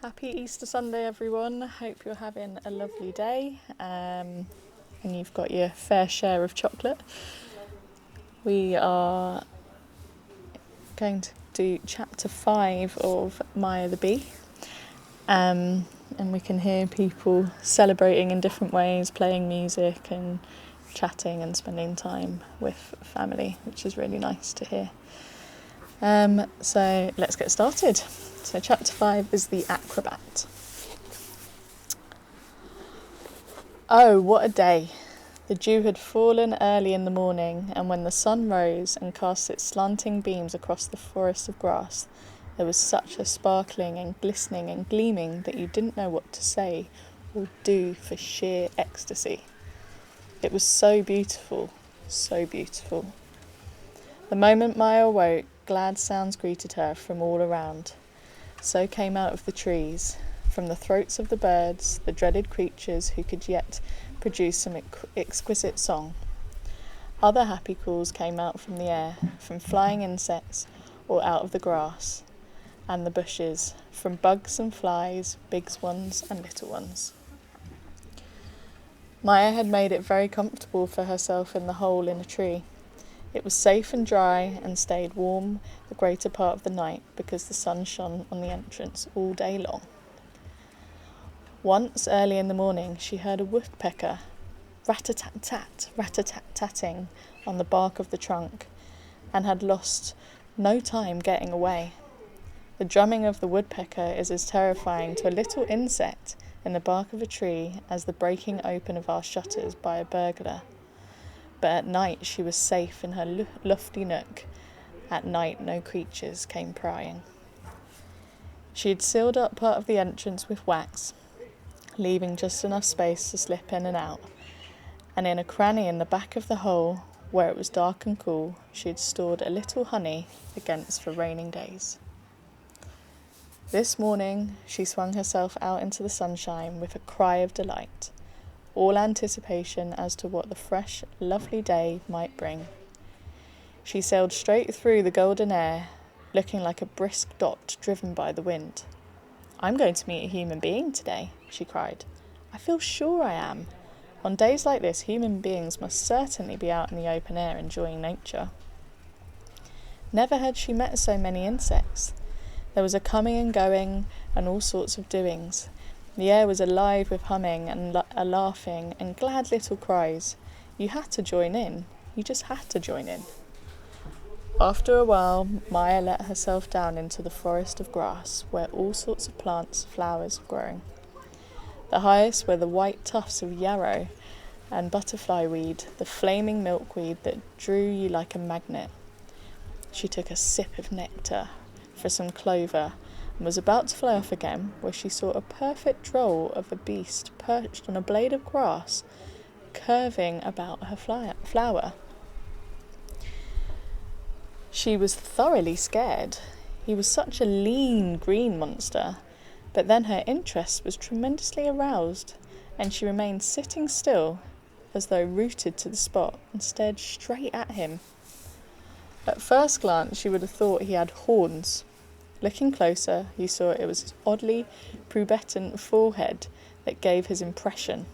Happy Easter Sunday, everyone. Hope you're having a lovely day and you've got your fair share of chocolate. We are going to do chapter 5 of Maya the Bee, and we can hear people celebrating in different ways, playing music and chatting and spending time with family, which is really nice to hear. So let's get started. So chapter 5 is the Acrobat. Oh, what a day! The dew had fallen early in the morning, and when the sun rose and cast its slanting beams across the forest of grass, there was such a sparkling and glistening and gleaming that you didn't know what to say or do for sheer ecstasy. It was so beautiful, so beautiful. The moment Maya awoke, glad sounds greeted her from all around. So came out of the trees, from the throats of the birds, the dreaded creatures who could yet produce some exquisite song. Other happy calls came out from the air, from flying insects or out of the grass and the bushes, from bugs and flies, big ones and little ones. Maya had made it very comfortable for herself in the hole in a tree. It was safe and dry and stayed warm the greater part of the night because the sun shone on the entrance all day long. Once early in the morning she heard a woodpecker rat-a-tat-tat, rat-a-tat-tatting on the bark of the trunk and had lost no time getting away. The drumming of the woodpecker is as terrifying to a little insect in the bark of a tree as the breaking open of our shutters by a burglar. But at night she was safe in her lofty nook. At night no creatures came prying. She had sealed up part of the entrance with wax, leaving just enough space to slip in and out, and in a cranny in the back of the hole, where it was dark and cool, she had stored a little honey against for raining days. This morning she swung herself out into the sunshine with a cry of delight, all anticipation as to what the fresh, lovely day might bring. She sailed straight through the golden air, looking like a brisk dot driven by the wind. "I'm going to meet a human being today," she cried. "I feel sure I am. On days like this, human beings must certainly be out in the open air enjoying nature." Never had she met so many insects. There was a coming and going and all sorts of doings. The air was alive with humming and a laughing and glad little cries. You had to join in. You just had to join in. After a while, Maya let herself down into the forest of grass, where all sorts of plants, flowers were growing. The highest were the white tufts of yarrow and butterfly weed, the flaming milkweed that drew you like a magnet. She took a sip of nectar for some clover and was about to fly off again, where she saw a perfect droll of a beast perched on a blade of grass, curving about her flower. She was thoroughly scared. He was such a lean green monster, but then her interest was tremendously aroused, and she remained sitting still, as though rooted to the spot, and stared straight at him. At first glance she would have thought he had horns. Looking closer, he saw it was his oddly pubescent forehead that gave his impression.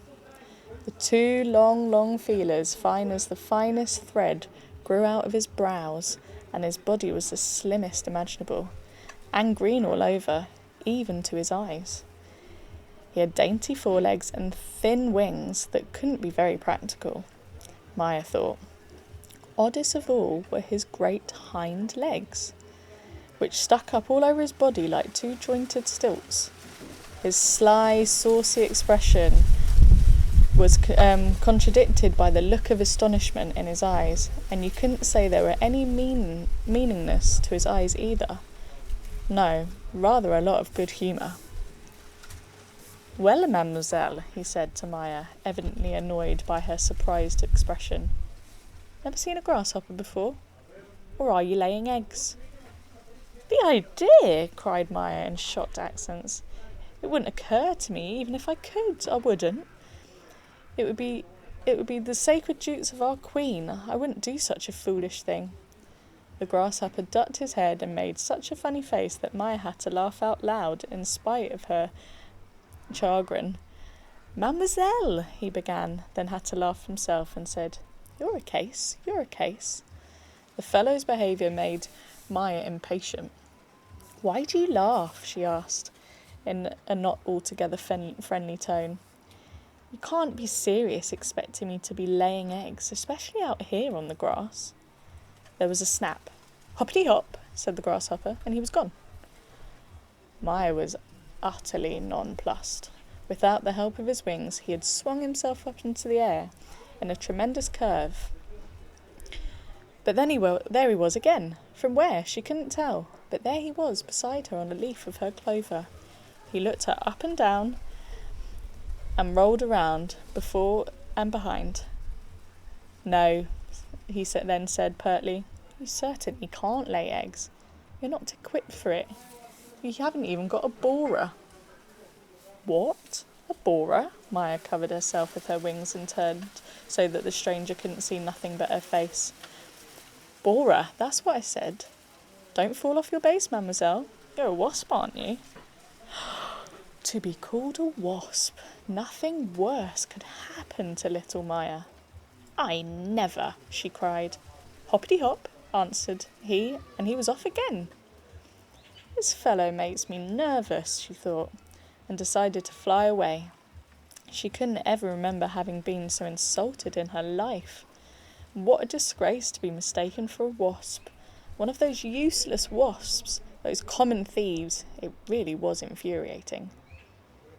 The two long feelers, fine as the finest thread, grew out of his brows, and his body was the slimmest imaginable, and green all over, even to his eyes. He had dainty forelegs and thin wings that couldn't be very practical, Maya thought. Oddest of all were his great hind legs, which stuck up all over his body like two jointed stilts. His sly, saucy expression was contradicted by the look of astonishment in his eyes, and you couldn't say there were any meaningless to his eyes either. No, rather a lot of good humour. "Well, mademoiselle," he said to Maya, evidently annoyed by her surprised expression. "Never seen a grasshopper before? Or are you laying eggs?" "The idea!" cried Maya in shocked accents. "It wouldn't occur to me, even if I could. I wouldn't. It would be the sacred jutes of our queen. I wouldn't do such a foolish thing." The grasshopper ducked his head and made such a funny face that Maya had to laugh out loud in spite of her chagrin. "Mademoiselle," he began, then had to laugh himself and said, "You're a case, you're a case." The fellow's behaviour made Maya impatient. "Why do you laugh?" she asked, in a not altogether friendly tone. "You can't be serious expecting me to be laying eggs, especially out here on the grass." There was a snap. "Hoppity hop," said the grasshopper, and he was gone. Maya was utterly nonplussed. Without the help of his wings, he had swung himself up into the air in a tremendous curve. But then there he was again. From where, she couldn't tell, but there he was beside her on a leaf of her clover. He looked her up and down and rolled around before and behind. "No," he then said pertly, "you certainly can't lay eggs. You're not equipped for it. You haven't even got a borer." "What? A borer?" Maya covered herself with her wings and turned so that the stranger couldn't see nothing but her face. "Borer, that's what I said. Don't fall off your base, mademoiselle. You're a wasp, aren't you?" To be called a wasp. Nothing worse could happen to little Maya. "I never," she cried. "Hoppity hop," answered he, and he was off again. "This fellow makes me nervous," she thought, and decided to fly away. She couldn't ever remember having been so insulted in her life. What a disgrace to be mistaken for a wasp. One of those useless wasps, those common thieves. It really was infuriating.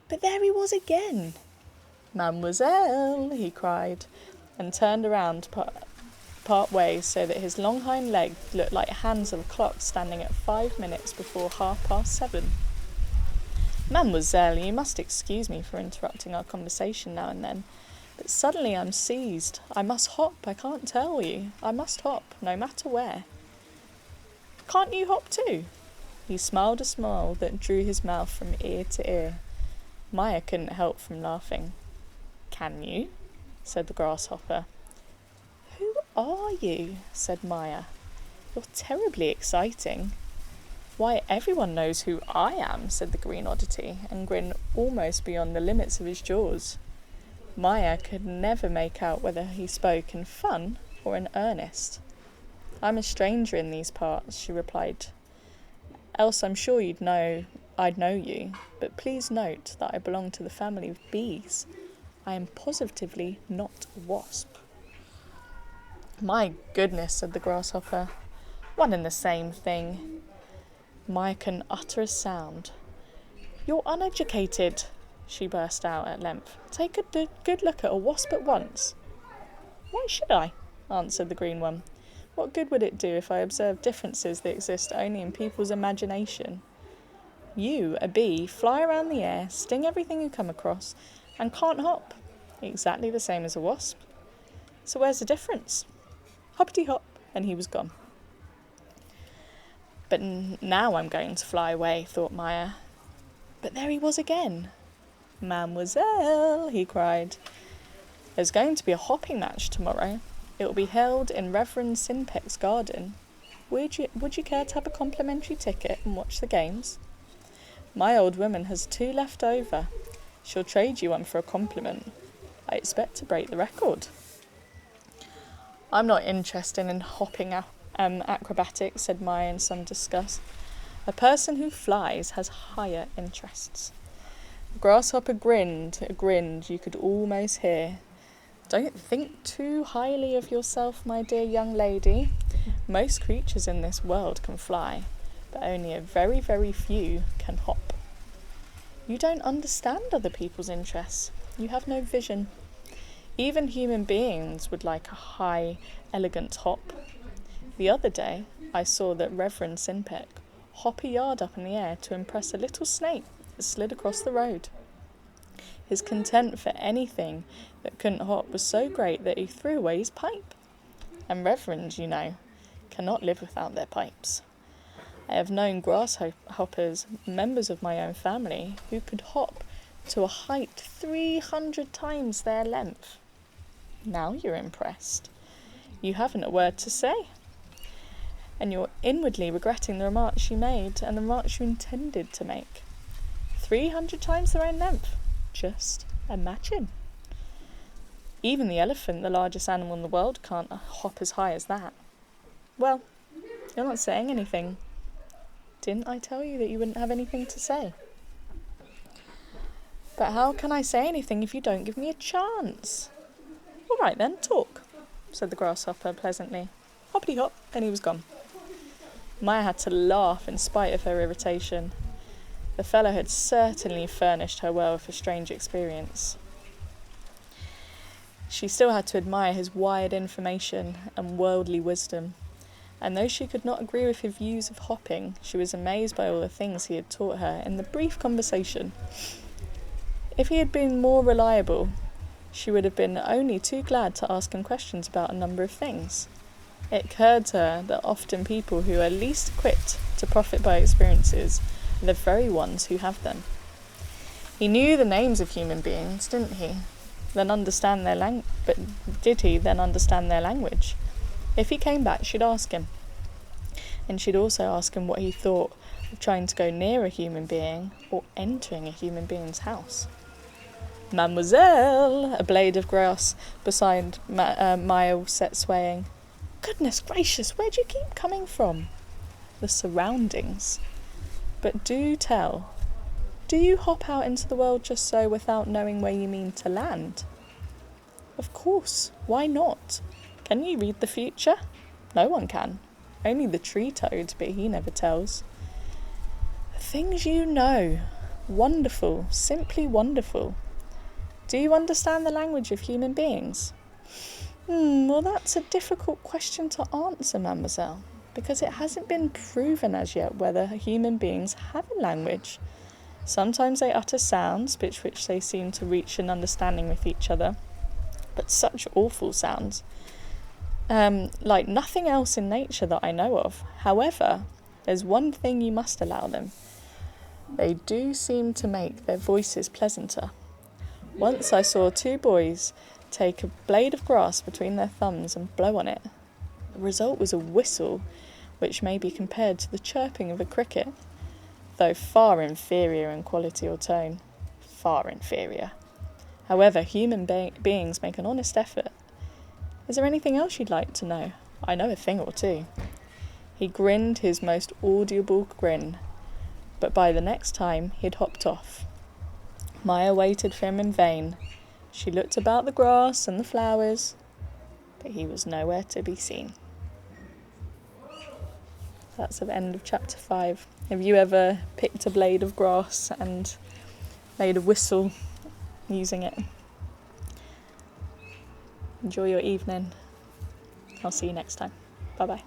But there he was again. "Mademoiselle," he cried, and turned around part way so that his long hind legs looked like hands of a clock standing at 5 minutes before 7:30. "Mademoiselle, you must excuse me for interrupting our conversation now and then, but suddenly I'm seized. I must hop, I can't tell you. I must hop, no matter where." "Can't you hop too?" He smiled a smile that drew his mouth from ear to ear. Maya couldn't help from laughing. "Can you?" said the grasshopper. "Who are you?" said Maya. "You're terribly exciting." "Why, everyone knows who I am," said the green oddity, and grinned almost beyond the limits of his jaws. Maya could never make out whether he spoke in fun or in earnest. "I'm a stranger in these parts," she replied. "Else I'm sure I'd know you, but please note that I belong to the family of bees. I am positively not a wasp." "My goodness," said the grasshopper. "One and the same thing." Maya couldn't utter a sound. "You're uneducated," she burst out at length. "Take a good look at a wasp at once." "Why should I?" answered the green one. "What good would it do if I observed differences that exist only in people's imagination? You, a bee, fly around the air, sting everything you come across, and can't hop. Exactly the same as a wasp. So where's the difference?" Hoppity hop, and he was gone. But now I'm going to fly away, thought Maya. But there he was again. "Mademoiselle," he cried. "There's going to be a hopping match tomorrow. It will be held in Reverend Sinpeck's garden. Would you care to have a complimentary ticket and watch the games? My old woman has 2 left over. She'll trade you one for a compliment. I expect to break the record." "I'm not interested in hopping acrobatics," said Maya in some disgust. "A person who flies has higher interests." The grasshopper grinned, a grin you could almost hear. "Don't think too highly of yourself, my dear young lady. Most creatures in this world can fly, but only a very, very few can hop. You don't understand other people's interests. You have no vision. Even human beings would like a high, elegant hop. The other day, I saw that Reverend Sinpeck hop a yard up in the air to impress a little snake that slid across the road. His contempt for anything that couldn't hop was so great that he threw away his pipe. And reverends, you know, cannot live without their pipes. I have known grasshoppers, members of my own family, who could hop to a height 300 times their length. Now you're impressed. You haven't a word to say. and you're inwardly regretting the remarks you made and the remarks you intended to make. 300 times their own length. Just imagine. Even the elephant, the largest animal in the world, can't hop as high as that. Well, you're not saying anything. Didn't I tell you that you wouldn't have anything to say? But how can I say anything if you don't give me a chance? All right then, talk, said the grasshopper pleasantly. Hoppity hop, and he was gone. Maya had to laugh in spite of her irritation. The fellow had certainly furnished her well with a strange experience. She still had to admire his wide information and worldly wisdom, and though she could not agree with his views of hopping, she was amazed by all the things he had taught her in the brief conversation. If he had been more reliable, she would have been only too glad to ask him questions about a number of things. It occurred to her that often people who are least equipped to profit by experiences are the very ones who have them. He knew the names of human beings, didn't he? But did he then understand their language? If he came back, she'd ask him. And she'd also ask him what he thought of trying to go near a human being or entering a human being's house. Mademoiselle! A blade of grass beside Maya set swaying. Goodness gracious, where do you keep coming from? The surroundings. But do tell, do you hop out into the world just so without knowing where you mean to land? Of course, why not? Can you read the future? No one can. Only the tree toad, but he never tells. Things you know. Wonderful, simply wonderful. Do you understand the language of human beings? Well, that's a difficult question to answer, mademoiselle, because it hasn't been proven as yet whether human beings have a language. Sometimes they utter sounds, which they seem to reach an understanding with each other, but such awful sounds. Like nothing else in nature that I know of. However, there's one thing you must allow them. They do seem to make their voices pleasanter. Once I saw two boys take a blade of grass between their thumbs and blow on it. The result was a whistle, which may be compared to the chirping of a cricket, though far inferior in quality or tone. Far inferior. However, human beings make an honest effort. Is there anything else you'd like to know? I know a thing or two. He grinned his most audible grin, but by the next time he'd hopped off. Maya waited for him in vain. She looked about the grass and the flowers, but he was nowhere to be seen. That's the end of chapter 5. Have you ever picked a blade of grass and made a whistle using it? Enjoy your evening. I'll see you next time. Bye bye.